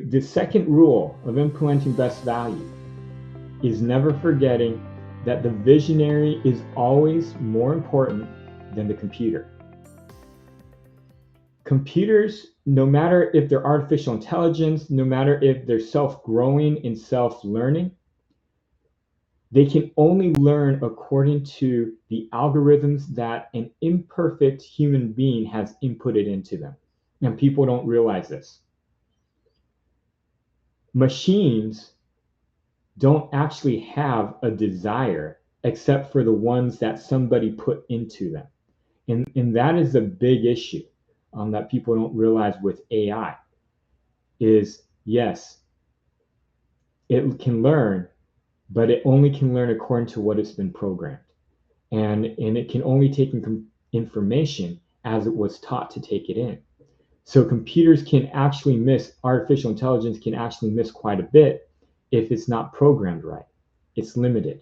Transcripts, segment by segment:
the second rule of implementing best value is never forgetting that the visionary is always more important than the computer. Computers, no matter if they're artificial intelligence, no matter if they're self-growing and self-learning, they can only learn according to the algorithms that an imperfect human being has inputted into them. And people don't realize this. Machines don't actually have a desire except for the ones that somebody put into them. And that is a big issue that people don't realize with AI is, yes, it can learn, but it only can learn according to what it's been programmed. And it can only take information as it was taught to take it in. So computers can actually miss, artificial intelligence can actually miss quite a bit if it's not programmed right. It's limited.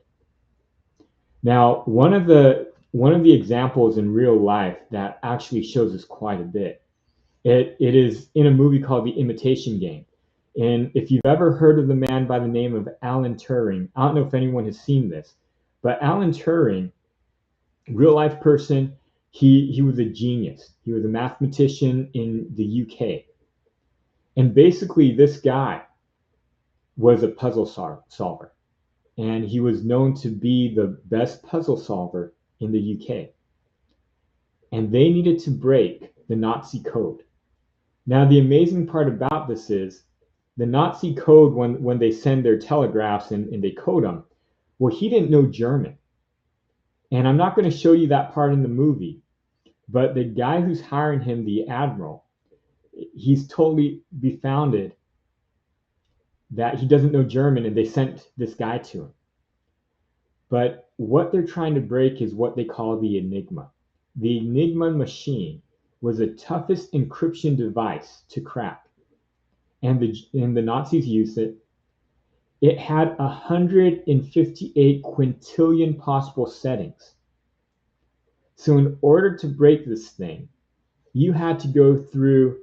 Now, one of the examples in real life that actually shows us quite a bit, it is in a movie called The Imitation Game. And if you've ever heard of the man by the name of Alan Turing, I don't know if anyone has seen this, but Alan Turing, real life person, he was a genius. He was a mathematician in the UK. And basically this guy was a puzzle solver. And he was known to be the best puzzle solver in the UK. And they needed to break the Nazi code. Now, the amazing part about this is the Nazi code, when they send their telegraphs and they code them, well, he didn't know German. And I'm not going to show you that part in the movie, but the guy who's hiring him, the admiral, he's totally befounded that he doesn't know German, and they sent this guy to him. But what they're trying to break is what they call the Enigma. The Enigma machine was the toughest encryption device to crack. And the Nazis used it. It had 158 quintillion possible settings. So in order to break this thing, you had to go through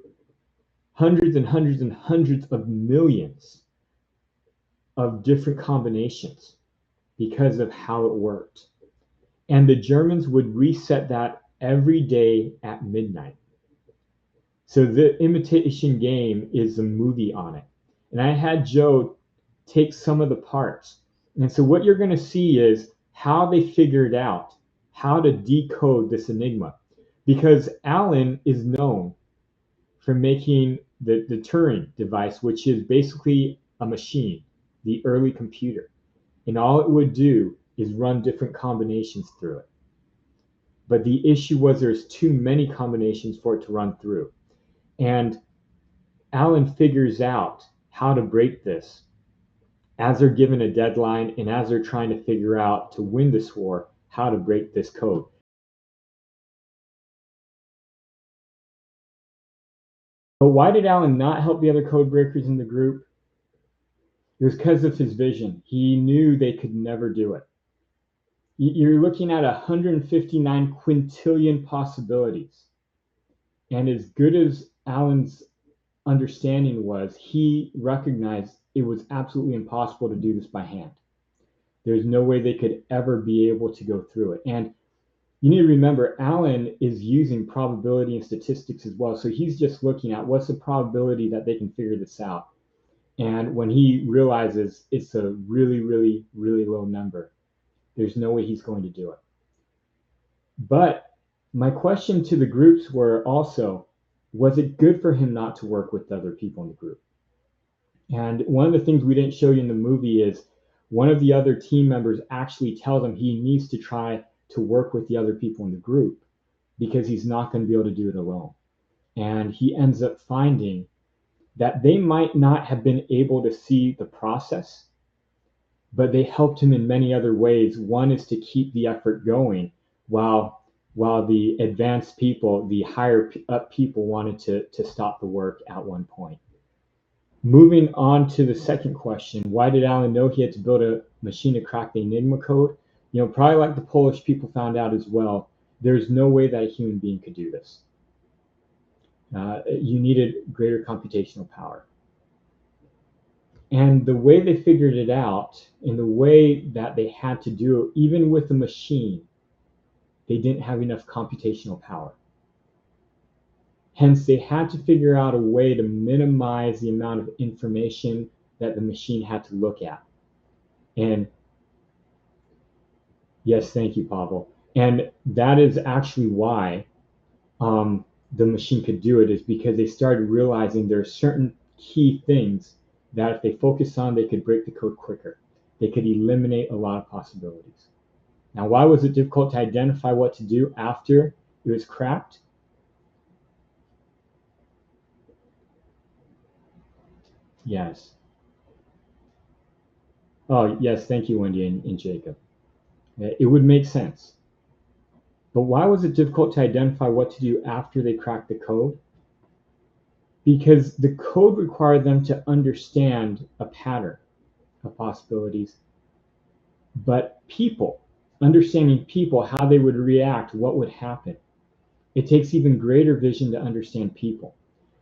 hundreds and hundreds and hundreds of millions of different combinations because of how it worked. And the Germans would reset that every day at midnight. So The Imitation Game is a movie on it. And I had Joe take some of the parts. And so what you're going to see is how they figured out how to decode this enigma. Because Alan is known for making the Turing device, which is basically a machine, the early computer. And all it would do is run different combinations through it. But the issue was there's too many combinations for it to run through. And Alan figures out how to break this as they're given a deadline and as they're trying to figure out to win this war, how to break this code. But why did Alan not help the other code breakers in the group? It was because of his vision. He knew they could never do it. You're looking at 159 quintillion possibilities. And as good as Alan's understanding was, he recognized it was absolutely impossible to do this by hand. There's no way they could ever be able to go through it. And you need to remember, Alan is using probability and statistics as well. So he's just looking at what's the probability that they can figure this out. And when he realizes it's a really, really, really low number, there's no way he's going to do it. But my question to the groups were also, was it good for him not to work with other people in the group? And one of the things we didn't show you in the movie is one of the other team members actually tells him he needs to try to work with the other people in the group because he's not going to be able to do it alone. And he ends up finding that they might not have been able to see the process, but they helped him in many other ways. One is to keep the effort going while the advanced people, the higher up people, wanted to stop the work at one point. Moving on to the second question, why did Alan know he had to build a machine to crack the Enigma code? Probably like the Polish people found out as well, there's no way that a human being could do this. You needed greater computational power. And the way they figured it out, in the way that they had to do it, even with the machine, they didn't have enough computational power. Hence, they had to figure out a way to minimize the amount of information that the machine had to look at. And yes, thank you, Pavel. And that is actually why the machine could do it, is because they started realizing there are certain key things that if they focused on, they could break the code quicker. They could eliminate a lot of possibilities. Now, why was it difficult to identify what to do after it was cracked? Yes. Oh, yes. Thank you, Wendy and Jacob. It would make sense. But why was it difficult to identify what to do after they cracked the code? Because the code required them to understand a pattern of possibilities. But people, understanding people, how they would react, what would happen, it takes even greater vision to understand people.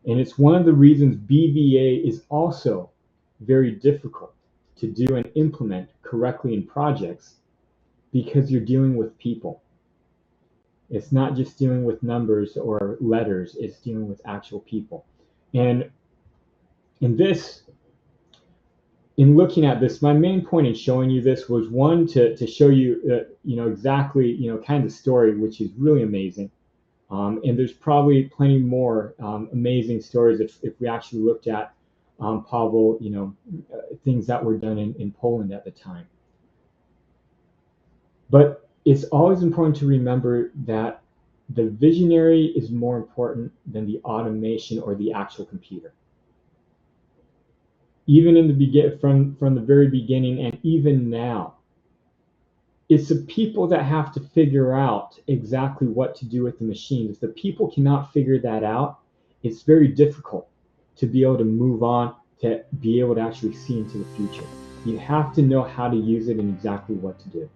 And it's one of the reasons BVA is also very difficult to do and implement correctly in projects, because you're dealing with people. It's not just dealing with numbers or letters, it's dealing with actual people. And in this, in looking at this, my main point in showing you this was, one, to show you, exactly, kind of the story, which is really amazing. And there's probably plenty more amazing stories if we actually looked at Pavel, things that were done in Poland at the time. But it's always important to remember that the visionary is more important than the automation or the actual computer. Even in the from the very beginning, and even now, it's the people that have to figure out exactly what to do with the machines. If the people cannot figure that out, it's very difficult to be able to move on, to be able to actually see into the future. You have to know how to use it and exactly what to do.